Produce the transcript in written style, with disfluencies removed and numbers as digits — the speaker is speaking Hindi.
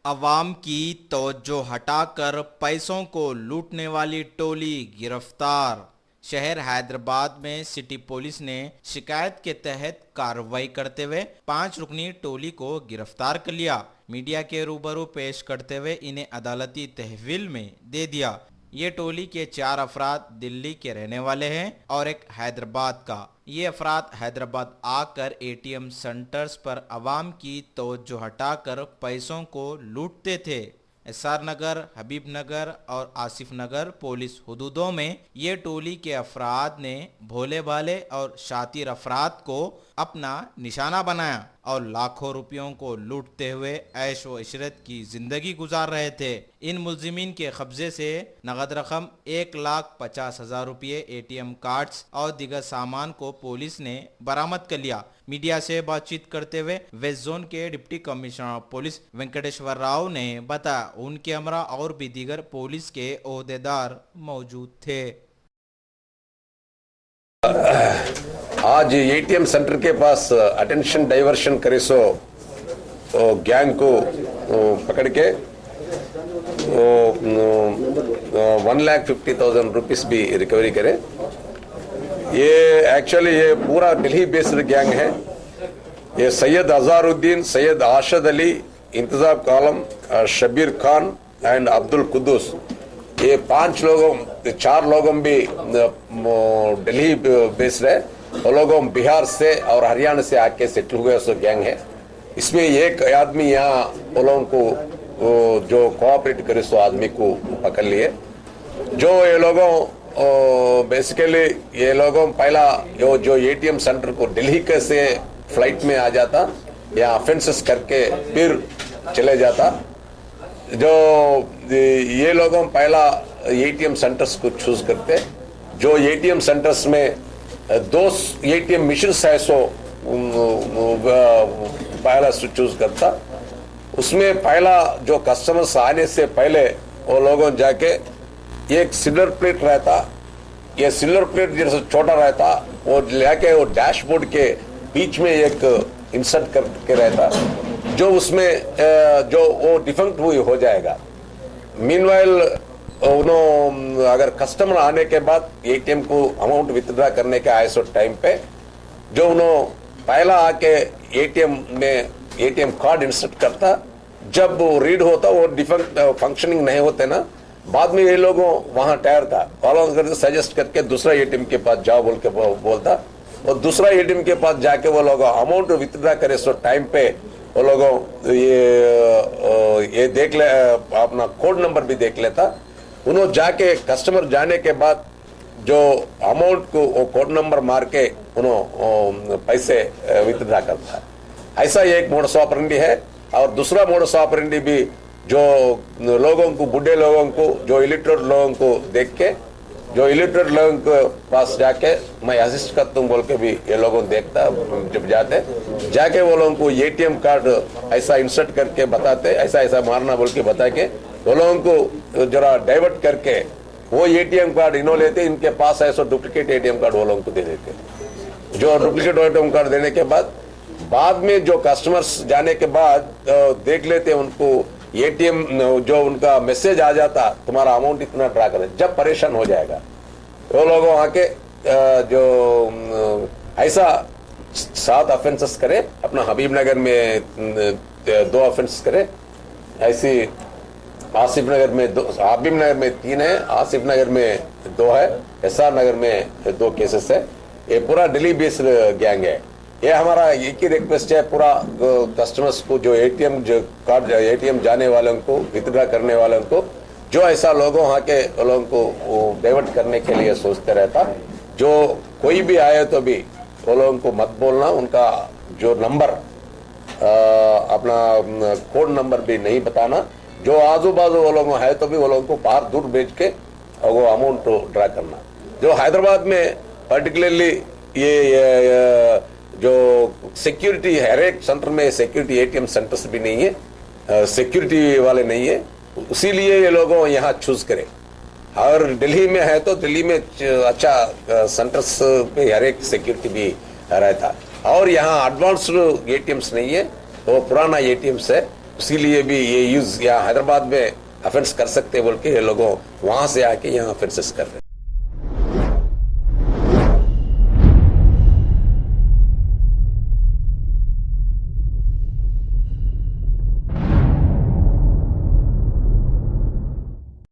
अवाम की तवज्जो हटाकर पैसों को लूटने वाली टोली गिरफ्तार। शहर हैदराबाद में सिटी पुलिस ने शिकायत के तहत कार्रवाई करते हुए 5 रुकनी टोली को गिरफ्तार कर लिया। मीडिया के रूबरू पेश करते हुए इन्हें अदालती तहवील में दे दिया। ये टोली के 4 अफराद दिल्ली के रहने वाले हैं और एक हैदराबाद का। ये अफराद हैदराबाद आकर एटीएम सेंटर्स पर अवाम की तवज्जो हटाकर पैसों को लूटते थे। एसआर नगर, हबीब नगर और आसिफ नगर पुलिस हुदूदों में ये टोली के अफराद ने भोले भाले और शातिर अफराद को अपना निशाना बनाया और लाखों रुपयों को लूटते हुए ऐश व इशरत की जिंदगी गुजार रहे थे। इन मुलजिमीन के कब्जे से नगद रकम 1,50,000 रुपये, एटीएम कार्ड्स और दीगर सामान को पुलिस ने बरामद कर लिया। मीडिया से बातचीत करते हुए वेस्ट जोन के deputy commissioner of police Venkateshwar Rao ने बताया उनके हमरा और भी दीगर पुलिस के ओहदेदार मौजूद थे। आज एटीएम सेंटर के पास अटेंशन डाइवर्शन करे सो गैंग को पकड़ के 1,50,000 रुपीस भी रिकवरी करे। ये एक्चुअली ये पूरा दिल्ली बेस्ड गैंग है। ये सैयद अजहरुद्दीन, सैयद आशद अली, इंतजाब कालम, शबीर खान एंड अब्दुल कुद्दूस, ये 4 लोगों भी दिल्ली बेस्ड है। वो लोगों बिहार से और हरियाणा से आके सेटल हुए सो गैंग है। इसमें एक आदमी यहाँ वो लोगों को जो कोऑपरेट करे सो आदमी को पकड़ लिए। जो ये लोगों बेसिकली ये लोगों पहला जो एटीएम सेंटर को दिल्ली के से फ्लाइट में आ जाता या ऑफेंसेस करके फिर चले जाता। जो ये लोगों पहला एटीएम सेंटर्स को चूज करते, जो एटीएम सेंटर्स में 2 एटीएम मशीन है सो पहला चूज करता। उसमें पहला जो कस्टमर्स आने से पहले वो लोगों जाके एक सिल्वर प्लेट रहता, ये सिल्वर प्लेट जैसे छोटा रहता, वो लेके वो डैशबोर्ड के बीच में एक इंसर्ट करके रहता, जो उसमें जो वो डिफंक्ट हुई हो जाएगा। मीनवाइल उन्होंने अगर कस्टमर आने के बाद एटीएम को अमाउंट विथड्रा करने के आए सो टाइम पे जो उन्होंने पहला आके एटीएम में एटीएम कार्ड इंसर्ट करता, जब वो रीड होता वो डिफंक्ट फंक्शनिंग नहीं होते ना, बाद में ये लोगों वहां टायर था कॉल सजेस्ट करके दूसरा एटीएम के पास जाओ बोल के बोलता, और दूसरा एटीएम के पास जाके वो लोग अमाउंट विथड्रा करे सो टाइम पे वो लोगों ये देख ले, अपना कोड नंबर भी देख लेता। उन्होंने जाके कस्टमर जाने के बाद जो अमाउंट को वो कोड नंबर मार के उन्होंने पैसे विथड्रा करता। ऐसा एक मोडस ऑपरेंडी है। और दूसरा मोडस ऑपरेंडी भी जो लोगों को, बुढ़े लोगों को, जो इलिटरेट लोगों को देख के, जो इलिटरेट लोगों के पास जाके मैं असिस्ट करता हूँ बोल के भी ये लोगों देखता, जब जाते जाके वो लोगों को एटीएम कार्ड ऐसा इंसर्ट करके बताते, ऐसा ऐसा मारना बोल के बता के वो लोगों को जरा डाइवर्ट करके वो एटीएम कार्ड इन्हों लेते, इनके पास ऐसा डुप्लीकेट एटीएम कार्ड वो लोगों को दे देते। जो डुप्लीकेट एटीएम कार्ड देने के बाद में जो कस्टमर्स जाने के बाद देख लेते उनको एटीएम जो उनका मैसेज आ जाता तुम्हारा अमाउंट इतना ड्रा करे, जब परेशान हो जाएगा वो लोग आके जो ऐसा 7 ऑफेंसेस करे, अपना हबीब नगर में 2 ऑफेंस करे, ऐसी आसिफ नगर में 2, हबीब नगर में 3 है, आसिफ नगर में 2 है, एसआर नगर में 2 केसेस है। ये पूरा दिल्ली बेस्ड गैंग है। ये हमारा एक ही रिक्वेस्ट है पूरा कस्टमर्स को, जो एटीएम जो कार्ड एटीएम जाने वालों को, विथड्रा करने वालों को, जो ऐसा लोगों आके लोगों को डाइवर्ट करने के लिए सोचते रहता, जो कोई भी आए तो भी वो लोगों को मत बोलना, उनका जो नंबर अपना कोड नंबर भी नहीं बताना, जो आजू बाजू वो लोग है तो भी वो लोगों को बाहर दूर भेज के वो अमाउंट ड्रा करना। जो हैदराबाद में पर्टिकुलरली ये जो सिक्योरिटी, हर एक सेंटर में सिक्योरिटी एटीएम सेंटर्स भी नहीं है, सिक्योरिटी वाले नहीं है, इसीलिए ये लोगों यहाँ चूज करें। और दिल्ली में है तो दिल्ली में अच्छा सेंटर्स पे हर एक सिक्योरिटी भी रहता, और यहाँ एडवांस्ड एटीएम्स नहीं है, वो पुराना एटीएम्स है। इसीलिए भी ये यूज यहाँ हैदराबाद में ऑफेंस कर सकते बोल के ये लोगों वहां से आके यहाँ ऑफेंसेस कर रहे हैं।